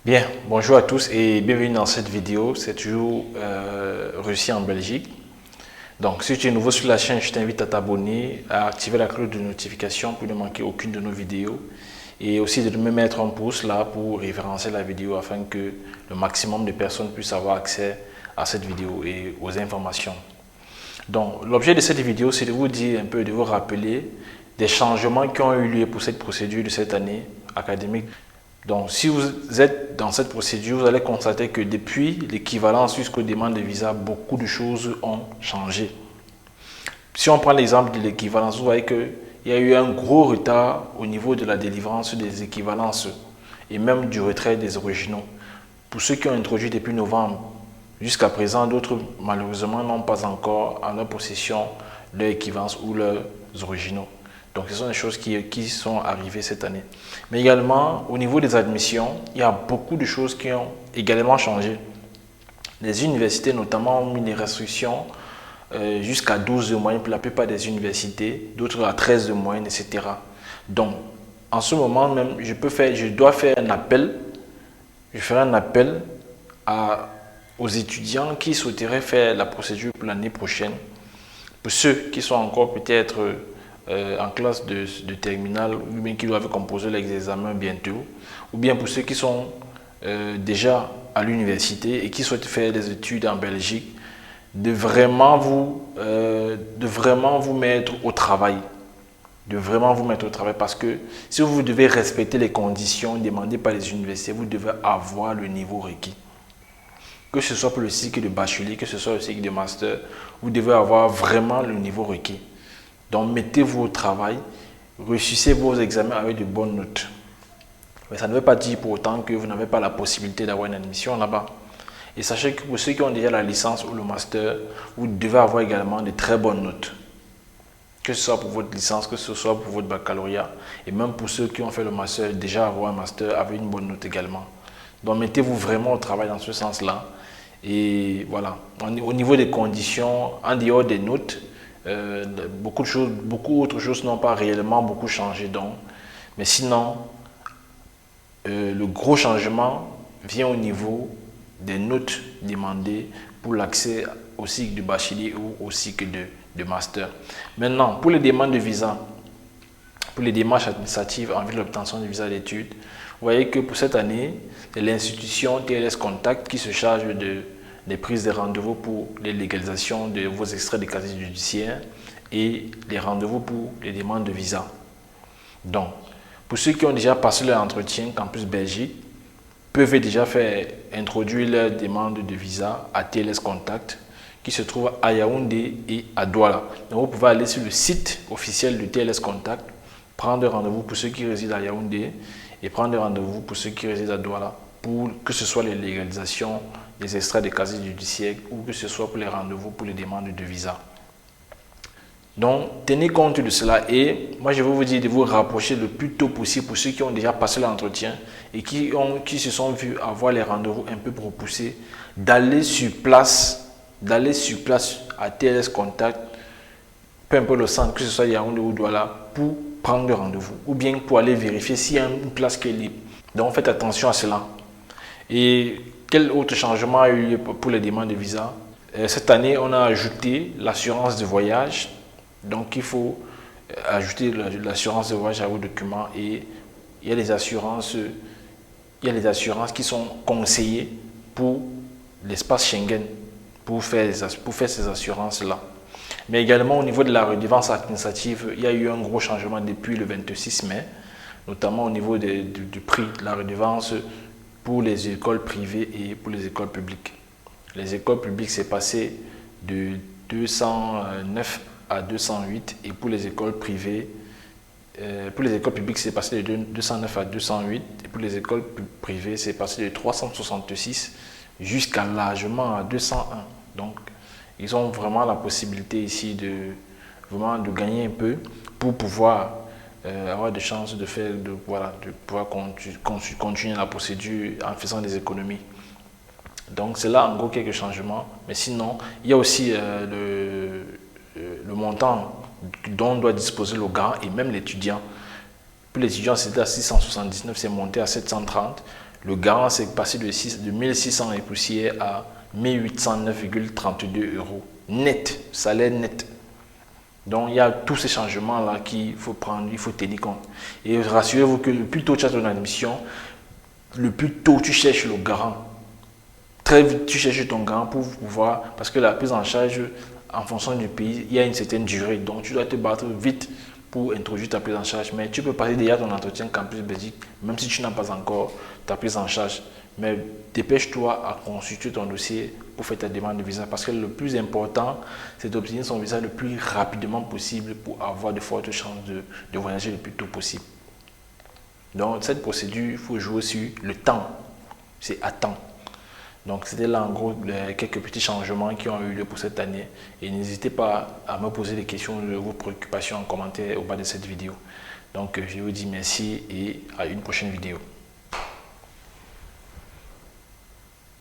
Bien, bonjour à tous et bienvenue dans cette vidéo. C'est toujours Russie en Belgique. Donc, si tu es nouveau sur la chaîne, je t'invite à t'abonner, à activer la cloche de notification pour ne manquer aucune de nos vidéos et aussi de me mettre un pouce là pour référencer la vidéo afin que le maximum de personnes puissent avoir accès à cette vidéo et aux informations. Donc, l'objet de cette vidéo, c'est de vous dire un peu, de vous rappeler des changements qui ont eu lieu pour cette procédure de cette année académique. Donc, si vous êtes dans cette procédure, vous allez constater que depuis l'équivalence jusqu'aux demandes de visa, beaucoup de choses ont changé. Si on prend l'exemple de l'équivalence, vous voyez qu'il y a eu un gros retard au niveau de la délivrance des équivalences et même du retrait des originaux. Pour ceux qui ont introduit depuis novembre, jusqu'à présent, d'autres malheureusement n'ont pas encore en leur possession leur équivalence ou leurs originaux. Donc, ce sont des choses qui sont arrivées cette année. Mais également, au niveau des admissions, il y a beaucoup de choses qui ont également changé. Les universités, notamment, ont mis des restrictions jusqu'à 12 de moyenne pour la plupart des universités, d'autres à 13 de moyenne, etc. Donc, en ce moment même, je dois faire un appel. Je ferai un appel aux étudiants qui souhaiteraient faire la procédure pour l'année prochaine. Pour ceux qui sont encore peut-être en classe de terminale ou bien qui doivent composer les examens bientôt, ou bien pour ceux qui sont déjà à l'université et qui souhaitent faire des études en Belgique, de vraiment vous mettre au travail. De vraiment vous mettre au travail parce que si vous devez respecter les conditions demandées par les universités, vous devez avoir le niveau requis. Que ce soit pour le cycle de bachelier, que ce soit le cycle de master, vous devez avoir vraiment le niveau requis. Donc, mettez-vous au travail, réussissez vos examens avec de bonnes notes. Mais ça ne veut pas dire pour autant que vous n'avez pas la possibilité d'avoir une admission là-bas. Et sachez que pour ceux qui ont déjà la licence ou le master, vous devez avoir également de très bonnes notes. Que ce soit pour votre licence, que ce soit pour votre baccalauréat. Et même pour ceux qui ont fait le master, déjà avoir un master avec une bonne note également. Donc, mettez-vous vraiment au travail dans ce sens-là. Et voilà, au niveau des conditions, en dehors des notes, beaucoup d'autres choses n'ont pas réellement beaucoup changé. Donc, mais sinon, le gros changement vient au niveau des notes demandées pour l'accès au cycle de bachelier ou au cycle de master. Maintenant, pour les demandes de visa, pour les démarches administratives en vue de l'obtention du visa d'études, vous voyez que pour cette année, c'est l'institution TLS Contact qui se charge des prises de rendez-vous pour les légalisations de vos extraits de casier judiciaire et les rendez-vous pour les demandes de visa. Donc, pour ceux qui ont déjà passé leur entretien Campus Belgique, peuvent déjà faire introduire leur demande de visa à TLS Contact qui se trouve à Yaoundé et à Douala. Donc, vous pouvez aller sur le site officiel de TLS Contact, prendre rendez-vous pour ceux qui résident à Yaoundé et prendre rendez-vous pour ceux qui résident à Douala pour que ce soit les légalisations des extraits de casier judiciaire ou que ce soit pour les rendez-vous pour les demandes de visa. Donc, tenez compte de cela et moi, je vais vous dire de vous rapprocher le plus tôt possible pour ceux qui ont déjà passé l'entretien et qui se sont vus avoir les rendez-vous un peu repoussés, d'aller sur place à TLS Contact, peu importe le centre, que ce soit Yaoundé ou Douala, pour prendre le rendez-vous ou bien pour aller vérifier s'il y a une place qui est libre. Donc, faites attention à cela. Et quel autre changement a eu lieu pour les demandes de visa? Cette année, on a ajouté l'assurance de voyage. Donc, il faut ajouter l'assurance de voyage à vos documents et il y a les assurances qui sont conseillées pour l'espace Schengen pour faire ces assurances-là. Mais également au niveau de la redevance administrative, il y a eu un gros changement depuis le 26 mai, notamment au niveau du prix de la redevance pour les écoles privées et pour les écoles publiques. Les écoles publiques, c'est passé de 209 à 208 et pour les écoles privées, pour les écoles publiques, c'est passé de 209 à 208 et pour les écoles privées, c'est passé de 366 jusqu'à largement à 201. Donc, ils ont vraiment la possibilité ici de gagner un peu pour pouvoir avoir des chances de pouvoir continuer la procédure en faisant des économies. Donc, c'est là en gros quelques changements. Mais sinon, il y a aussi le montant dont doit disposer le gars et même l'étudiant. Pour l'étudiant, c'était à 679, c'est monté à 730. Le garant, c'est passé de 1600 et poussière à 1809,32 euros net, salaire net. Donc, il y a tous ces changements-là qu'il faut prendre, il faut tenir compte. Et rassurez-vous que le plus tôt tu as ton admission, le plus tôt tu cherches le garant. Très vite, tu cherches ton garant pour pouvoir, parce que la prise en charge, en fonction du pays, il y a une certaine durée. Donc, tu dois te battre vite pour introduire ta prise en charge. Mais tu peux passer déjà ton entretien Campus Belgique, même si tu n'as pas encore ta prise en charge. Mais dépêche-toi à constituer ton dossier pour faire ta demande de visa. Parce que le plus important, c'est d'obtenir son visa le plus rapidement possible pour avoir de fortes chances de voyager le plus tôt possible. Donc, cette procédure, il faut jouer sur le temps. C'est à temps. Donc, c'était là en gros quelques petits changements qui ont eu lieu pour cette année. Et n'hésitez pas à me poser des questions de vos préoccupations en commentaire au bas de cette vidéo. Donc, je vous dis merci et à une prochaine vidéo.